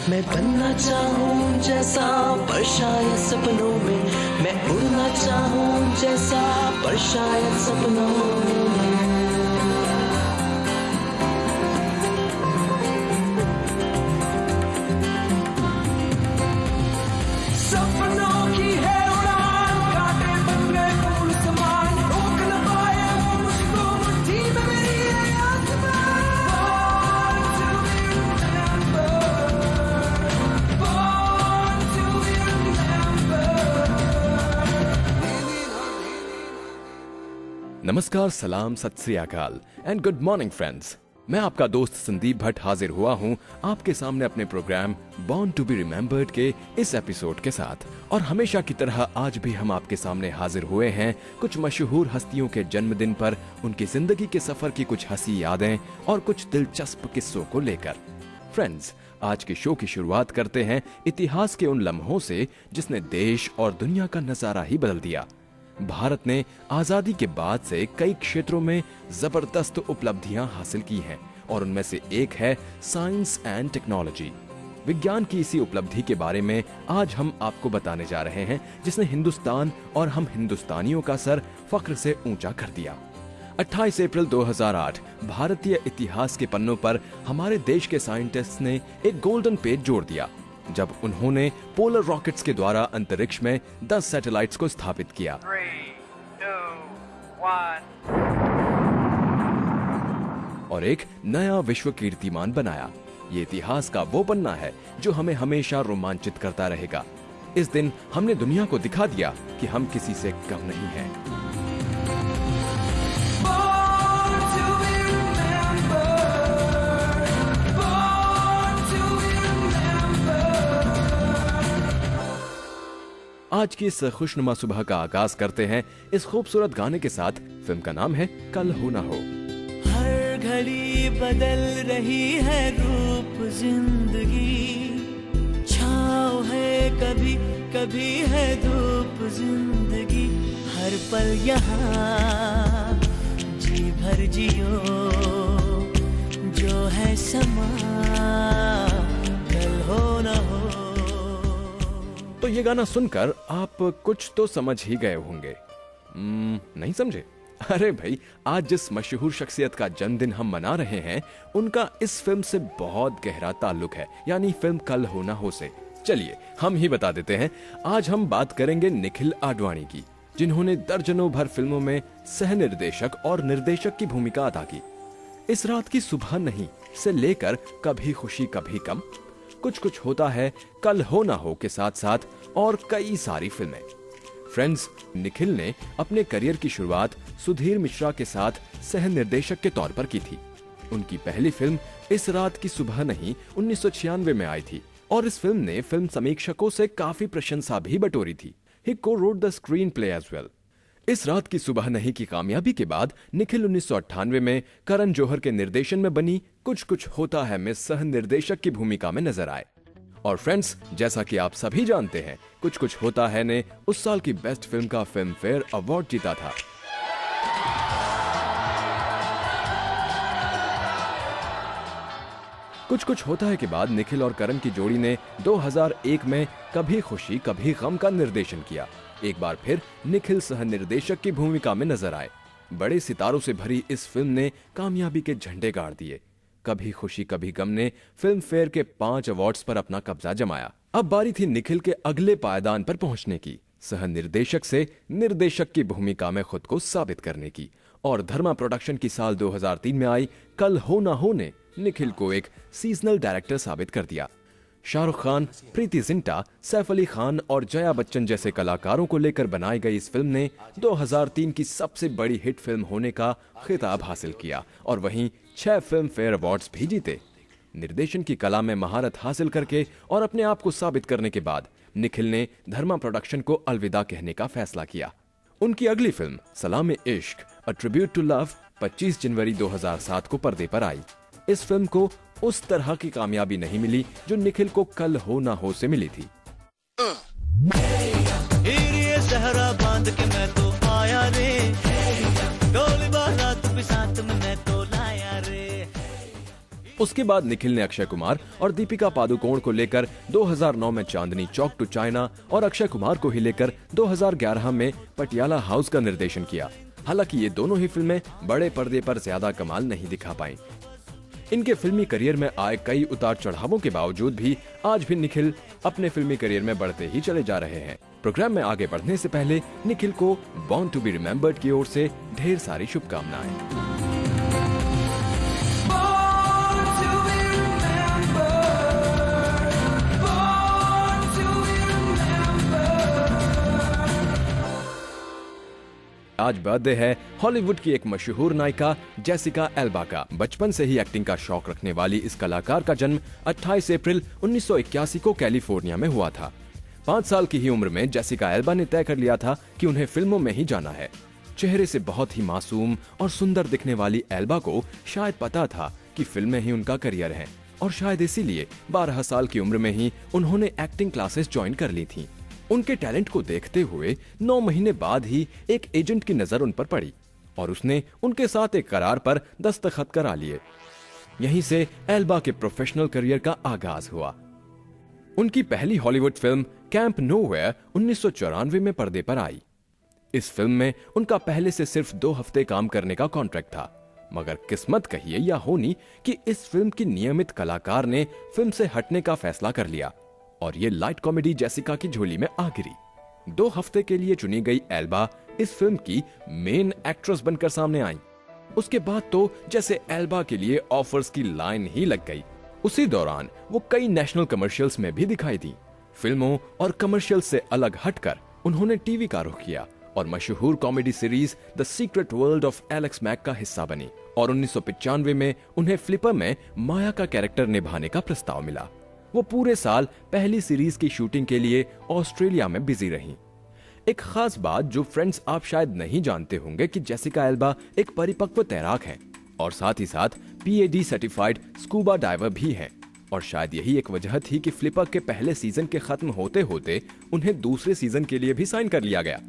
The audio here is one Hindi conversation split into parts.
मैं बनना चाहूँ जैसा पर शायद सपनों में, मैं उड़ना चाहूँ जैसा पर शायद सपनों में। सपनों की है उड़ान, कांटे बन गए फूल समान, रोक न पाए वो मुझको मुट्ठी में मेरी है आत्मा। नमस्कार, सलाम, सत श्री अकाल एंड गुड मॉर्निंग फ्रेंड्स। मैं आपका दोस्त संदीप भट्ट हाजिर हुआ हूं आपके सामने अपने program born to be remembered के इस एपिसोड के साथ। और हमेशा की तरह आज भी हम आपके सामने हाजिर हुए हैं कुछ मशहूर हस्तियों के जन्मदिन पर, उनकी जिंदगी के सफर की कुछ हंसी यादें और कुछ दिलचस्प किस्सों को लेकर। फ्रेंड्स, आज के शो की शुरुआत करते हैं इतिहास के उन लम्हों से जिसने देश और दुनिया का नजारा ही बदल दिया। भारत ने आजादी के बाद से कई क्षेत्रों में जबरदस्त उपलब्धियां हासिल की हैं और उनमें से एक है साइंस एंड टेक्नोलॉजी। विज्ञान की इसी उपलब्धि के बारे में आज हम आपको बताने जा रहे हैं जिसने हिंदुस्तान और हम हिंदुस्तानियों का सर फख्र से ऊंचा कर दिया। 28 अप्रैल 2008 भारतीय इतिहास के पन्नों पर हमारे देश के साइंटिस्ट ने एक गोल्डन पेज जोड़ दिया जब उन्होंने पोलर रॉकेट्स के द्वारा अंतरिक्ष में 10 सैटेलाइट्स को स्थापित किया। 3, 2, 1 और एक नया विश्व कीर्तिमान बनाया। ये इतिहास का वो पन्ना है जो हमें हमेशा रोमांचित करता रहेगा। इस दिन हमने दुनिया को दिखा दिया कि हम किसी से कम नहीं हैं। आज की इस खुशनुमा सुबह का आगाज करते हैं इस खूबसूरत गाने के साथ। फिल्म का नाम है कल हो ना हो। हर घड़ी बदल रही है रूप जिंदगी, छाँव है कभी कभी है धूप जिंदगी, हर पल यहाँ जी भर जियो जो है समा कल हो ना हो। तो ये गाना सुनकर आप कुछ तो समझ ही गए होंगे। नहीं समझे? अरे भाई, आज जिस मशहूर शख्सियत का जन्मदिन हम मना रहे हैं उनका इस फिल्म से बहुत गहरा ताल्लुक है, यानी फिल्म कल हो ना हो से। चलिए हम ही बता देते हैं। आज हम बात करेंगे निखिल आडवाणी की, जिन्होंने दर्जनों भर फिल्मों में सह निर्देशक और निर्देशक की भूमिका अदा की। इस रात की सुबह नहीं से लेकर कभी खुशी कभी गम, कुछ कुछ होता है, कल हो ना हो के साथ साथ और कई सारी फिल्में। फ्रेंड्स, निखिल ने अपने करियर की शुरुआत सुधीर मिश्रा के साथ सह निर्देशक के तौर पर की थी। उनकी पहली फिल्म इस रात की सुबह नहीं 1996 में आई थी और इस फिल्म ने फिल्म समीक्षकों से काफी प्रशंसा भी बटोरी थी। He co-wrote the screenplay as well. इस रात की सुबह नहीं की कामयाबी के बाद निखिल 1998 में करण जौहर के निर्देशन में बनी कुछ कुछ होता है में सह निर्देशक की भूमिका में नजर आए। और फ्रेंड्स, जैसा कि आप सभी जानते हैं, कुछ कुछ होता है ने उस साल की बेस्ट फिल्म का फिल्म फेयर अवार्ड जीता था। कुछ कुछ होता है के बाद निखिल और करण की जोड़ी ने 2001 में कभी खुशी कभी गम का निर्देशन किया। एक बार फिर निखिल सह निर्देशक की भूमिका में नजर आए। बड़े सितारों से भरी इस फिल्म ने कामयाबी के झंडे गाड़ दिए। कभी खुशी कभी गम ने फिल्म फेयर के 5 अवार्ड्स पर अपना कब्जा जमाया। अब बारी थी निखिल के अगले पायदान पर पहुंचने की, सह निर्देशक से निर्देशक की भूमिका में खुद को साबित करने की। और धर्मा प्रोडक्शन की साल 2003 में आई कल हो ना हो ने निखिल को एक सीजनल डायरेक्टर साबित कर दिया। शाहरुख खान, प्रीति जिंटा, सैफ अली खान और जया बच्चन जैसे कलाकारों को लेकर बनाई गई इस फिल्म ने 2003 की सबसे बड़ी हिट फिल्म होने का खिताब हासिल किया और वहीं 6 फिल्म फेयर अवार्ड्स भी जीते। निर्देशन की कला में महारत हासिल करके और अपने आप को साबित करने के बाद निखिल ने धर्मा प्रोडक्शन को अलविदा कहने का फैसला किया। उनकी अगली film Salaam e Ishq a tribute to love 25 जनवरी 2007 को पर्दे पर आई। इस फिल्म को उस तरह की कामयाबी नहीं मिली जो निखिल को कल हो ना हो से मिली थी। सहरा बांध के मैं तो आया रे, डोली बारात भी साथ में मैं तो लाया रे। उसके बाद निखिल ने अक्षय कुमार और दीपिका पादुकोण को लेकर 2009 में चांदनी चौक टू चाइना और अक्षय कुमार को ही लेकर 2011 में पटियाला हाउस का निर्देशन किया। हालांकि ये दोनों ही फिल्में बड़े पर्दे पर ज्यादा कमाल नहीं दिखा पाईं। इनके फिल्मी करियर में आए कई उतार चढ़ावों के बावजूद भी आज भी निखिल अपने फिल्मी करियर में बढ़ते ही चले जा रहे हैं। प्रोग्राम में आगे बढ़ने से पहले निखिल को बॉर्न टू बी रिमेम्बर्ड की ओर से ढेर सारी शुभकामनाएं। Born to be remembered. Born to be remembered. आज बर्थडे है हॉलीवुड की एक मशहूर नायिका जेसिका एल्बा का। बचपन से ही एक्टिंग का शौक रखने वाली इस कलाकार का जन्म 28 अप्रैल 1981 को कैलिफोर्निया में हुआ था। 5 साल की ही उम्र में जेसिका एल्बा ने तय कर लिया था कि उन्हें फिल्मों में ही जाना है। चेहरे से बहुत ही मासूम और सुंदर दिखने वाली एल्बा को शायद पता था कि फिल्में ही उनका करियर है और शायद इसीलिए 12 साल की उम्र में ही उन्होंने एक्टिंग क्लासेस ज्वाइन कर ली थीं। उनके टैलेंट को देखते हुए 9 महीने बाद ही एक एजेंट की नजर उन पर पड़ी और उसने उनके साथ एक करार पर दस्तखत करा लिए। यहीं से एल्बा के प्रोफेशनल करियर का आगाज हुआ। उनकी पहली हॉलीवुड फिल्म कैंप नोवेयर 1994 में पर्दे पर आई। इस फिल्म में उनका पहले से सिर्फ 2 हफ्ते काम करने का कॉन्ट्रैक्ट था, मगर किस्मत कहिए या होनी कि इस फिल्म की नियमित कलाकार ने फिल्म से हटने का फैसला कर लिया और ये लाइट कॉमेडी जेसिका की झोली में आ गिरी। 2 हफ्ते के लिए चुनी गई एल्बा इस फिल्म की मेन एक्ट्रेस बनकर सामने आई। उसके बाद तो जैसे एल्बा के लिए ऑफर्स की लाइन ही लग गई। उसी दौरान वो कई नेशनल कमर्शियल्स में भी दिखाई दी। फिल्मों और कमर्शियल से अलग हटकर उन्होंने टीवी का रुख किया और मशहूर comedy series the secret world of Alex Mack का हिस्सा बनी और 1995 में उन्हें फ्लिपर में माया का कैरेक्टर निभाने का प्रस्ताव मिला। वो पूरे साल पहली सीरीज की शूटिंग के लिए ऑस्ट्रेलिया में बिजी रहीं। एक खास बात जो फ्रेंड्स आप शायद नहीं जानते होंगे कि जेसिका एल्बा एक परिपक्व तैराक हैं और साथ ही साथ PAD सर्टिफाइड स्कूबा डाइवर भी हैं और शायद यही एक वजह थी कि फ्लिपर के पहले सीजन के खत्म होते होते उन्हें दूसरे सीजन के लिए भी साइन कर लिया गया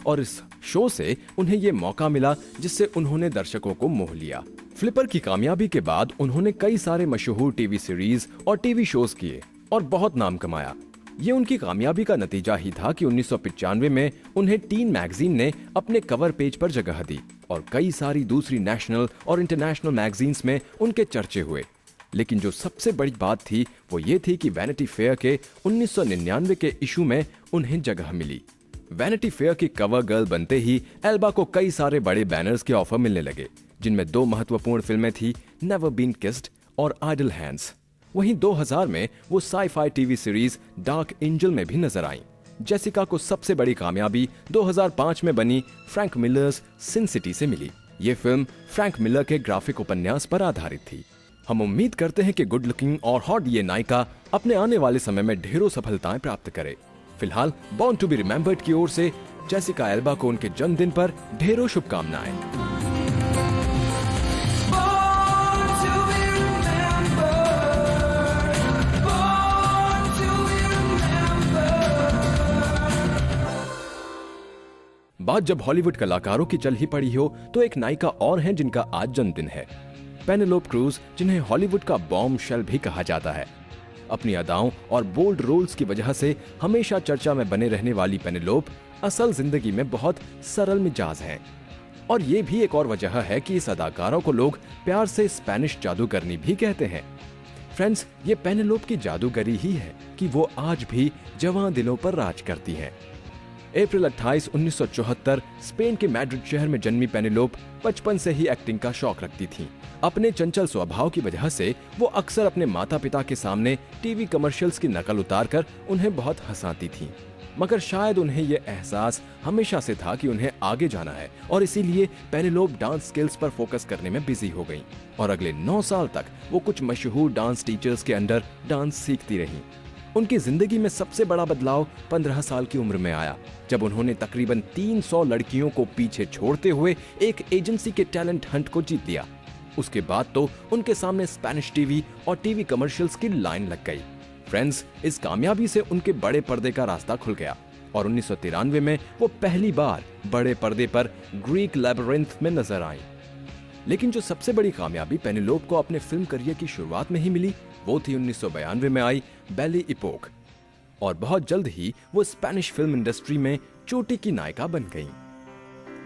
और इस शो से उन्हें ये मौका मिला जिससे उन्होंने दर्शकों को मोह लिया। फ्लिपर की कामयाबी के बाद उन्होंने कई सारे मशहूर टीवी सीरीज और टीवी शोज किए और बहुत नाम कमाया। ये उनकी कामयाबी का नतीजा ही था कि 1995 में उन्हें टीन मैगजीन ने अपने कवर पेज पर जगह दी और कई सारी दूसरी नेशनल और इंटरनेशनल मैगजीन्स में उनके चर्चे हुए। लेकिन जो सबसे बड़ी बात थी वो ये थी कि वैनिटी फेयर के 1999 के इशू में उन्हें जगह मिली। वैनिटी फेयर की कवर गर्ल बनते ही एल्बा को कई सारे बड़े बैनर्स के ऑफर मिलने लगे, जिनमें 2 महत्वपूर्ण फिल्में थी नेवर बीन किस्ड और आइडल हैंड्स। वहीं 2000 में वो sci-fi TV series dark angel में भी नजर आईं। जेसिका को सबसे बड़ी कामयाबी 2005 में बनी फ्रैंक मिलर्स सिन सिटी से मिली। ये फिल्म फ्रैंक मिलर के ग्राफिक उपन्यास पर आधारित थी। हम उम्मीद करते हैं कि गुड लुकिंग और हॉट ये नायिका अपने आने वाले समय में ढेरों सफलताएं प्राप्त करे। फिलहाल बॉर्न टू बी रिमेम्बर्ड की ओर से जेसिका एल्बा को उनके जन्मदिन पर ढेरों शुभकामनाएं। Born to be remembered. Born to be remembered. बात जब हॉलीवुड कलाकारों की चल ही पड़ी हो तो एक नायिका और हैं जिनका आज जन्मदिन है, पेनेलोप क्रूज, जिन्हें हॉलीवुड का बॉम्बशेल भी कहा जाता है। अपनी अदाओं और बोल्ड रोल्स की वजह से हमेशा चर्चा में बने रहने वाली पेनेलोप असल जिंदगी में बहुत सरल मिजाज हैं। और ये भी एक और वजह है कि इस अदाकारों को लोग प्यार से स्पेनिश जादूगरनी भी कहते हैं। फ्रेंड्स, ये पेनेलोप की जादूगरी ही है कि वो आज भी जवां दिलों पर राज करती हैं। अप्रैल 28, 1974 स्पेन के मैड्रिड शहर में जन्मी पेनेलोप बचपन से ही एक्टिंग का शौक रखती थीं। अपने चंचल स्वभाव की वजह से वो अक्सर अपने माता पिता के सामने टीवी कमर्शियल्स की नकल उतारकर उन्हें बहुत हंसाती थीं। मगर शायद उन्हें ये एहसास हमेशा से था कि उन्हें आगे जाना है और इसीलिए पेनेलोप डांस स्किल्स पर फोकस करने में बिजी हो गईं और अगले 9 साल तक वो कुछ मशहूर डांस टीचर्स के अंडर डांस सीखती रहीं। उनकी जिंदगी में सबसे बड़ा बदलाव 15 साल की उम्र में आया, जब उन्होंने तकरीबन 300 लड़कियों को पीछे छोड़ते हुए एक एजेंसी के टैलेंट हंट को जीत लिया। उसके बाद तो उनके सामने स्पेनिश टीवी और टीवी कमर्शियल्स की लाइन लग गई। फ्रेंड्स, इस कामयाबी से उनके बड़े पर्दे का रास्ता खुल गया और 1993 में वो पहली बार बड़े पर्दे पर ग्रीक लैबिरिंथ में नजर आईं। लेकिन जो सबसे बड़ी कामयाबी पेनेलोप को अपने फिल्म करियर की शुरुआत में ही मिली वो थी 1992 में आई बेली इपोक, और बहुत जल्द ही वो स्पेनिश फिल्म इंडस्ट्री में चोटी की नायिका बन गईं।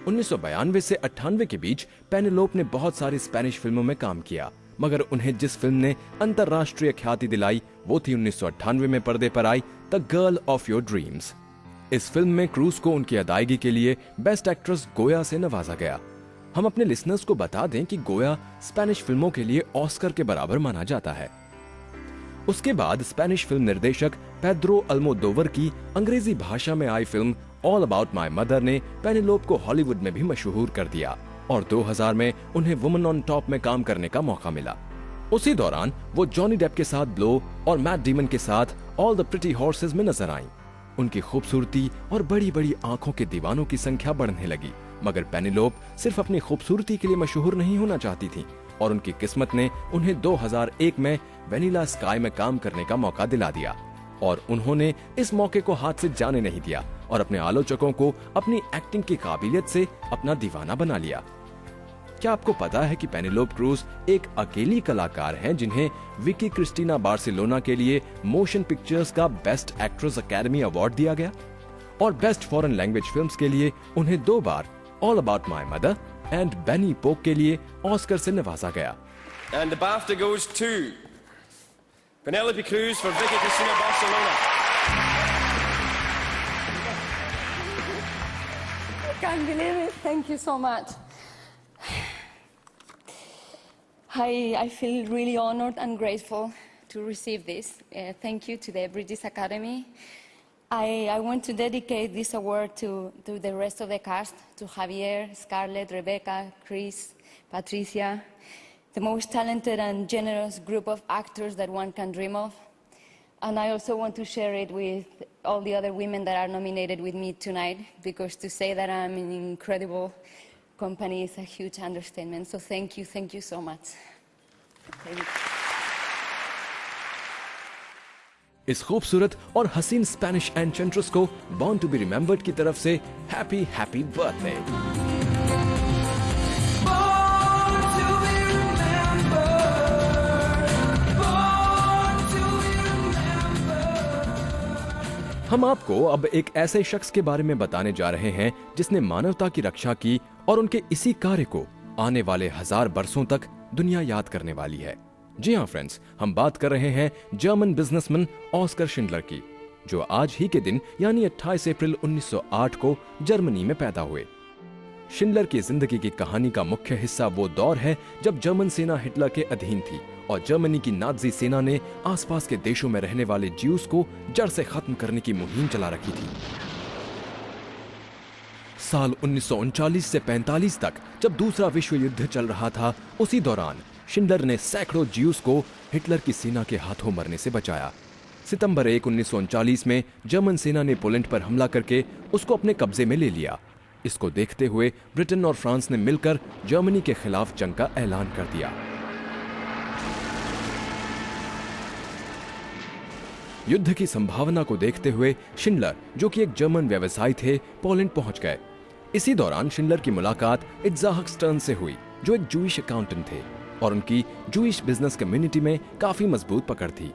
1992 से 98 के बीच पेनेलोप ने बहुत सारी स्पेनिश फिल्मों में काम किया, मगर उन्हें जिस फिल्म ने अंतर्राष्ट्रीय ख्याति दिलाई वो थी 1998 में पर्दे पर आई the girl of your dreams. इस फिल्म में क्रूज को उनकी अदायगी के लिए बेस्ट एक्ट्रेस गोया से नवाजा गया। हम अपने लिसनर्स को बता दें कि गोया स्पेनिश फिल्मों के लिए ऑस्कर के बराबर माना जाता है। उसके बाद स्पेनिश फिल्म निर्देशक पेड्रो अल्मोदोवर की अंग्रेजी भाषा में आई film all about my mother ने पेनेलोप को हॉलीवुड में भी मशहूर कर दिया, और 2000 में उन्हें वुमन ऑन टॉप में काम करने का मौका मिला। उसी दौरान वो जॉनी डेप के साथ ब्लो और मैट डेमन के साथ ऑल द प्रिटी हॉर्सेस में नजर आईं। उनकी खूबसूरती और बड़ी बड़ी आंखों के दीवानों की संख्या बढ़ने लगी, मगर पेनेलोप सिर्फ अपनी खूबसूरती के लिए मशहूर नहीं होना चाहती थी, और उनकी किस्मत ने उन्हें 2001 में वेनिला स्काई में काम करने का मौका दिला दिया, और उन्होंने इस मौके को हाथ से जाने नहीं दिया और अपने आलोचकों को अपनी एक्टिंग की काबिलियत से अपना दीवाना बना लिया। क्या आपको पता है कि पेनेलोप क्रूज एक अकेली कलाकार हैं जिन्हें विकी क्रिस्टीना बार्सिलोना के लिए मोशन पिक्चर्स का बेस्ट एक्ट्रेस अकेडमी अवार्ड दिया गया, और बेस्ट फॉरेन लैंग्वेज फिल्म्स के लिए उन्हें 2 बार all about my mother and Belle Epoque के लिए ऑस्कर से नवाजा गया। And the BAFTA goes to Penelope Cruz for Vicky Cristina Barcelona. I can't believe it. Thank you so much. I feel really honored and grateful to receive this. Thank you to the British Academy. I want to dedicate this award to the rest of the cast, to Javier, Scarlett, Rebecca, Chris, Patricia, the most talented and generous group of actors that one can dream of. And I also want to share it with all the other women that are nominated with me tonight, because to say that I'm in incredible company is a huge understatement. So thank you so much. Thank you. इस खूबसूरत और हसीन स्पेनिश एन्चेंट्रेस को बॉर्न टू बी रिमेम्बर्ड की तरफ से happy happy birthday. Born to be remembered. Born to be remembered. हम आपको अब एक ऐसे शख्स के बारे में बताने जा रहे हैं जिसने मानवता की रक्षा की, और उनके इसी कार्य को आने वाले 1000 बरसों तक दुनिया याद करने वाली है। जी हाँ फ्रेंड्स, हम बात कर रहे हैं जर्मन बिजनेसमैन ऑस्कर शिंडलर की, जो आज ही के दिन यानी 28 अप्रैल 1908 को जर्मनी में पैदा हुए। शिंडलर की जिंदगी की कहानी का मुख्य हिस्सा वो दौर है जब जर्मन सेना हिटलर के अधीन थी और जर्मनी की नाजी सेना ने आसपास के देशों में रहने वाले ज्यूज को जड़ से खत्म करने की मुहिम चला रखी थी। साल 1939 से 45 तक जब दूसरा विश्व युद्ध चल रहा था, उसी दौरान शिंडलर ने सैकड़ों ज्यूज को हिटलर की सेना के हाथों मरने से बचाया। सितंबर 1, 1939 में जर्मन सेना ने पोलैंड पर हमला करके उसको अपने कब्जे में ले लिया। इसको देखते हुए ब्रिटेन और फ्रांस ने मिलकर जर्मनी के खिलाफ जंग का ऐलान कर दिया। युद्ध की संभावना को देखते हुए शिंडलर, जो कि एक जर्मन व्यवसायी थे, पोलैंड पहुंच गए। इसी दौरान शिंडलर की मुलाकात इट्ज़हाक स्टर्न से हुई, जो एक जूइश अकाउंटेंट थे और उनकी जूइश बिजनेस कम्युनिटी में काफी मजबूत पकड़ थी।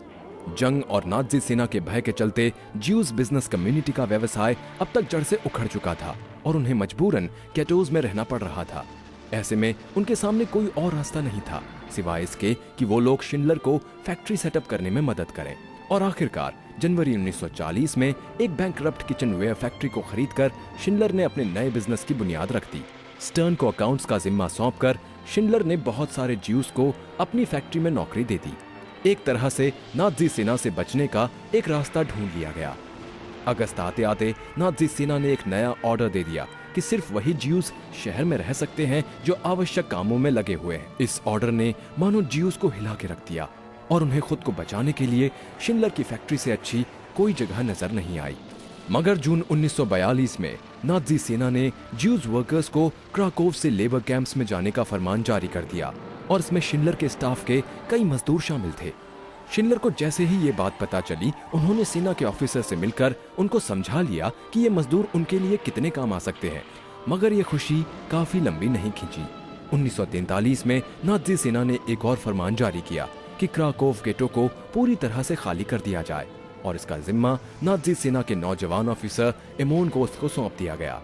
जंग और नाजी सेना के भय के चलते ज्यूज बिजनेस कम्युनिटी का व्यवसाय अब तक जड़ से उखड़ चुका था और उन्हें मजबूरन गेटोज में रहना पड़ रहा था। ऐसे में उनके सामने कोई और रास्ता नहीं था सिवाय इसके कि वो लोग शिंडलर को फैक्ट्री सेटअप करने में मदद करें। और आखिरकार जनवरी 1940 में एक बैंकरप्ट किचनवेयर फैक्ट्री को खरीदकर शिंडलर ने अपने नए बिजनेस की बुनियाद रख दी। स्टर्न को अकाउंट्स का जिम्मा सौंपकर शिंडलर ने बहुत सारे ज्यूज को अपनी फैक्ट्री में नौकरी दे दी। एक तरह से नाजी सेना से बचने का एक रास्ता ढूंढ लिया गया। अगस्त आते आते नाजी सेना ने एक नया ऑर्डर दे दिया कि सिर्फ वही ज्यूज शहर में रह सकते हैं जो आवश्यक कामों में लगे हुए हैं। इस ऑर्डर ने मानो ज्यूज को हिला के रख दिया और उन्हें खुद को बचाने के लिए शिंडलर की फैक्ट्री से अच्छी कोई जगह नजर नहीं आई। मगर जून 1942 में नाजी सेना ने ज्यूज वर्कर्स को क्राकोव से लेबर कैंप्स में जाने का फरमान जारी कर दिया और इसमें शिंडलर के स्टाफ के कई मजदूर शामिल थे। शिंडलर को जैसे ही ये बात पता चली, उन्होंने सेना के ऑफिसर से मिलकर उनको समझा लिया कि ये मजदूर उनके लिए कितने काम आ सकते हैं। मगर ये खुशी काफी लंबी नहीं खींची। 1943 में नाज़ी सेना ने एक और फरमान जारी किया कि क्राकोव गेटो को पूरी तरह से खाली कर दिया जाए और इसका जिम्मा नाज़ी सेना के नौजवान ऑफिसर एमोन गोस्त को सौंप दिया गया।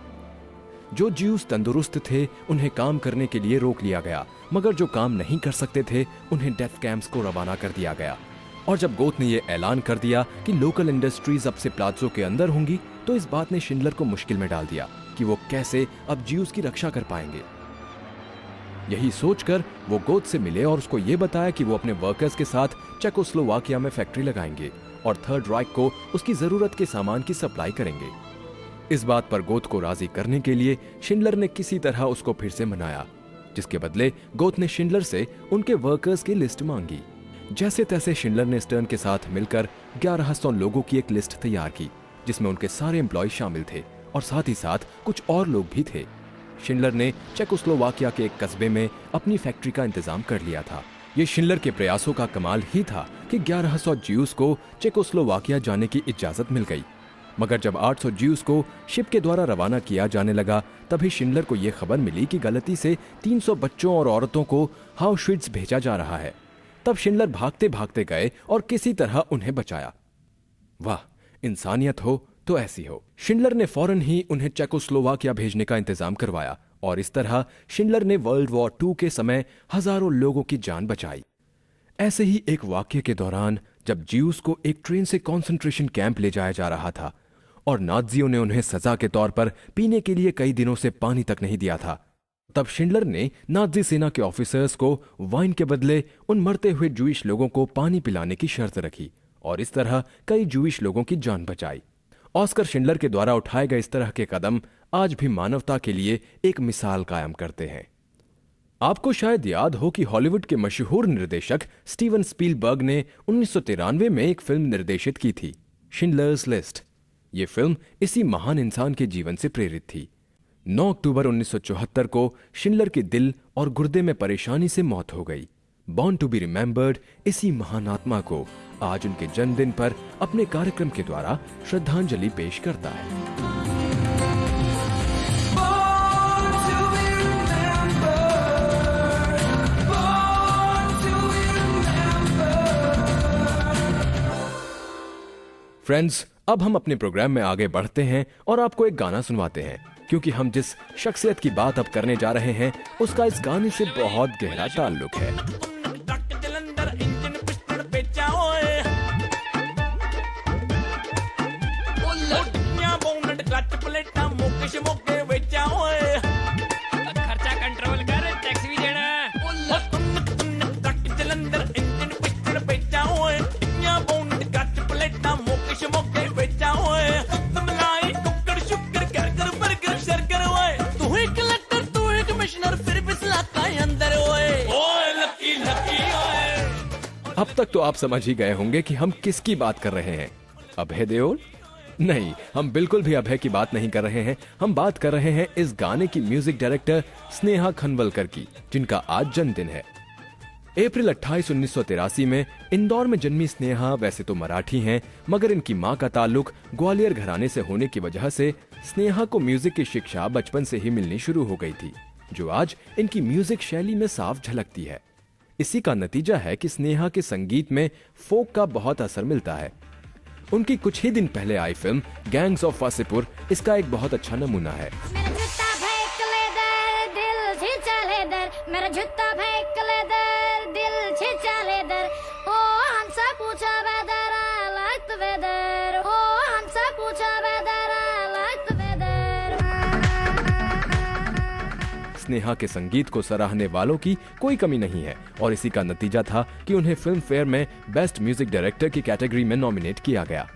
जो ज्यूस तंदुरुस्त थे उन्हें काम करने के लिए रोक लिया गया, मगर जो काम नहीं कर सकते थे उन्हें डेथ कैंप्स को रवाना कर दिया गया। और जब गोथ ने यह ऐलान कर दिया कि लोकल इंडस्ट्रीज अब से प्लाज़ो के अंदर होंगी, तो इस बात ने शिंडलर को मुश्किल में डाल दिया कि वो कैसे अब ज्यूस की रक्षा कर पाएंगे। यही सोचकर वो गोथ से मिले और उसको ये बताया कि वो अपने वर्कर्स के साथ चेकोस्लोवाकिया में फैक्ट्री लगाएंगे और थर्ड राइक को उसकी जरूरत के सामान की सप्लाई करेंगे। इस बात पर गोथ को राजी करने के लिए शिंडलर ने किसी तरह उसको फिर से मनाया, जिसके बदले गोथ ने शिंडलर से उनके वर्कर्स की लिस्ट मांगी। जैसे तैसे शिंडलर ने स्टर्न के साथ मिलकर 1100 लोगों की एक लिस्ट तैयार की, जिसमें उनके सारे एम्प्लॉय शामिल थे और साथ ही साथ कुछ और लोग भी थे। शिंडलर ने चेकोस्लोवाकिया के एक कस्बे में अपनी फैक्ट्री का इंतजाम कर लिया था। ये शिंडलर के प्रयासों का कमाल ही था कि 1100 ज्यूस को चेकोस्लोवाकिया जाने की इजाजत मिल गई, मगर जब 800 ज्यूस को शिप के द्वारा रवाना किया जाने लगा, तभी शिंडलर को यह खबर मिली कि गलती से 300 बच्चों और औरतों को हाउश्विट्ज भेजा जा रहा है। तब शिंडलर भागते भागते गए और किसी तरह उन्हें बचाया। वाह, इंसानियत हो तो ऐसी हो। शिंडलर ने फौरन ही उन्हें चेकोस्लोवाकिया भेजने का इंतजाम करवाया और इस तरह शिंडलर ने वर्ल्ड वॉर 2 के समय हजारों लोगों की जान बचाई। ऐसे ही एक वाक्य के दौरान जब ज्यूस को एक ट्रेन से कंसंट्रेशन कैंप ले जाया जा रहा था और नाज़ियों ने उन्हें सजा के तौर पर पीने के लिए कई दिनों से पानी तक नहीं दिया था, तब शिंडलर ने नाज़ी सेना के ऑफिसर्स को वाइन के बदले उन मरते हुए जूइश लोगों को पानी पिलाने की शर्त रखी और इस तरह कई जूइश लोगों की जान बचाई। ऑस्कर शिंडलर के द्वारा उठाए गए इस तरह के कदम आज भी मानवता के लिए एक मिसाल कायम करते हैं। आपको शायद याद हो कि हॉलीवुड के मशहूर निर्देशक स्टीवन स्पीलबर्ग ने 1993 में एक फिल्म निर्देशित की थी, शिंडलर्स लिस्ट। ये फिल्म इसी महान इंसान के जीवन से प्रेरित थी। 9 अक्टूबर 1974 को शिंडलर के दिल और गुर्दे में परेशानी से मौत हो गई। बॉर्न टू बी रिमेंबर्ड इसी महान आत्मा को आज उनके जन्मदिन पर अपने कार्यक्रम के द्वारा श्रद्धांजलि पेश करता है। Born to be remembered. Born to be remembered. Friends, अब हम अपने प्रोग्राम में आगे बढ़ते हैं और आपको एक गाना सुनवाते हैं, क्योंकि हम जिस शख्सियत की बात अब करने जा रहे हैं उसका इस गाने से बहुत गहरा ताल्लुक है। खर्चा कंट्रोल कर, टैक्स भी देना है। अब तक तो आप समझ ही गए होंगे कि हम किसकी बात कर रहे हैं। अभय देओल? नहीं, हम बिल्कुल भी अभय की बात नहीं कर रहे हैं। हम बात कर रहे हैं इस गाने की म्यूजिक डायरेक्टर स्नेहा खनवलकर की, जिनका आज जन्मदिन है। अप्रैल 28, 1983 में इंदौर में जन्मी स्नेहा वैसे तो मराठी हैं, मगर इनकी मां का ताल्लुक ग्वालियर घराने से होने की वजह से स्नेहा को म्यूजिक की शिक्षा बचपन से ही मिलनी शुरू हो गई थी, जो आज इनकी म्यूजिक शैली में साफ झलकती है। इसी का नतीजा है कि स्नेहा के संगीत में फोक का बहुत असर मिलता है। उनकी कुछ ही दिन पहले आई फिल्म गैंग्स ऑफ वासेपुर इसका एक बहुत अच्छा नमूना है। मेरा जूता फेंक ले दर, दिल छिचा ले दर, मेरा जूता फेंक ले दर, दिल छिचा ले दर, ओ हमसे पूछा whether I like the weather, ओ हमसे पूछा whether I like the weather. Sneha के संगीत को सराहने वालों की कोई कमी नहीं है और इसी का नतीजा था कि उन्हें फिल्म फेयर में बेस्ट म्यूजिक डायरेक्टर की कैटेगरी में नॉमिनेट किया गया।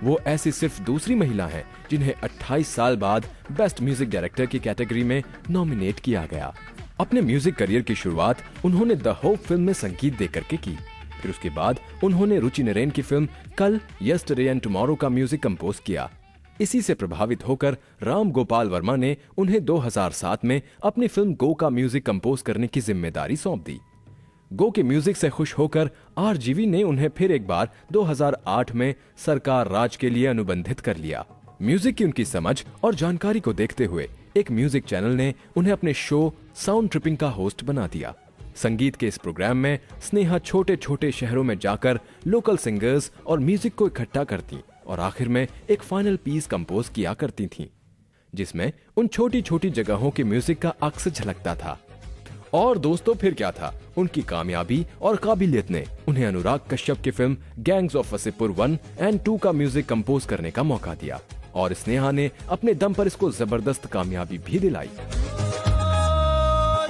वो ऐसी सिर्फ दूसरी महिला हैं जिन्हें 28 साल बाद बेस्ट म्यूजिक डायरेक्टर की कैटेगरी में नॉमिनेट किया गया। अपने म्यूजिक करियर की शुरुआत उन्होंने द होप फिल्म में संगीत देकर के की। फिर उसके बाद उन्होंने रुचि नरेन की फिल्म कल, यस्टरडे एंड टुमारो का म्यूजिक कंपोज किया। इसी से प्रभावित होकर राम गोपाल वर्मा ने उन्हें 2007 में अपनी फिल्म गो का म्यूजिक कंपोज करने की जिम्मेदारी सौंप दी। गो के म्यूजिक से खुश होकर आरजीवी ने उन्हें फिर एक बार 2008 में सरकार राज के लिए अनुबंधित कर लिया। म्यूजिक की उनकी समझ और जानकारी को देखते हुए एक म्यूजिक चैनल ने उन्हें अपने शो साउंड ट्रिपिंग का होस्ट बना दिया। संगीत के इस प्रोग्राम में स्नेहा छोटे छोटे शहरों में जाकर लोकल सिंगर्स और म्यूजिक को इकट्ठा करती और आखिर में एक फाइनल पीस कंपोज किया करती थीं, जिसमें उन छोटी छोटी जगहों के म्यूजिक का अक्स झलकता था। और दोस्तों फिर क्या था, उनकी कामयाबी और काबिलियत ने उन्हें अनुराग कश्यप की फिल्म गैंग्स ऑफ वसेपुर 1 और 2 का म्यूजिक कंपोज करने का मौका दिया और स्नेहा ने अपने दम पर इसको जबरदस्त कामयाबी भी दिलाई।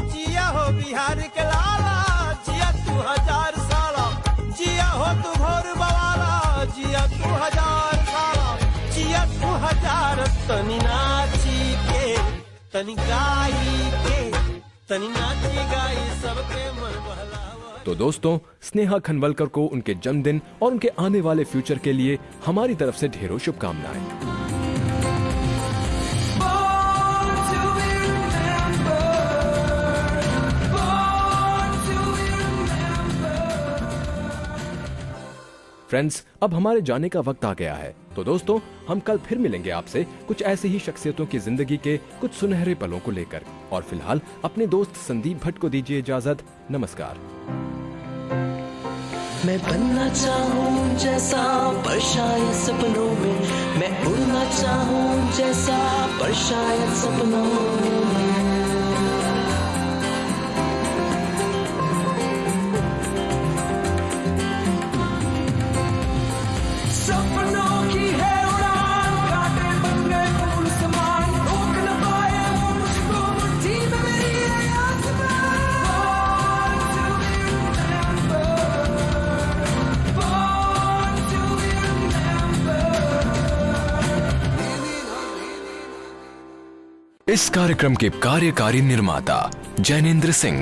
जिया हो बिहार के लाला, जिया तू 1000 साला, जिया हो तू भोर बवाला, जिया तू 1000 साला, जिया तू 1000। तनी नाची के तनी गाई के तनी नाची गाई सबके मन बहलावा। तो दोस्तों, स्नेहा खनवलकर को उनके जन्मदिन और उनके आने वाले फ्यूचर के लिए हमारी तरफ से ढेरों शुभकामनाएं। फ्रेंड्स, अब हमारे जाने का वक्त आ गया है। तो दोस्तों, हम कल फिर मिलेंगे आपसे कुछ ऐसे ही शख्सियतों की जिंदगी के कुछ सुनहरे पलों को लेकर। और फिलहाल अपने दोस्त संदीप भट्ट को दीजिए इजाजत। नमस्कार। मैं बनना चाहूँ जैसा पर शायद सपनों में, मैं उड़ना चाहूँ जैसा पर शायद सपनों में। सपनों की है उड़ान, कांटे बन गए फूल समान, रोक न पाए वो मुझको मुट्ठी में मेरी है आसमान। Born to be remembered. इस कार्यक्रम के कार्यकारी निर्माता जैनेंद्र सिंह,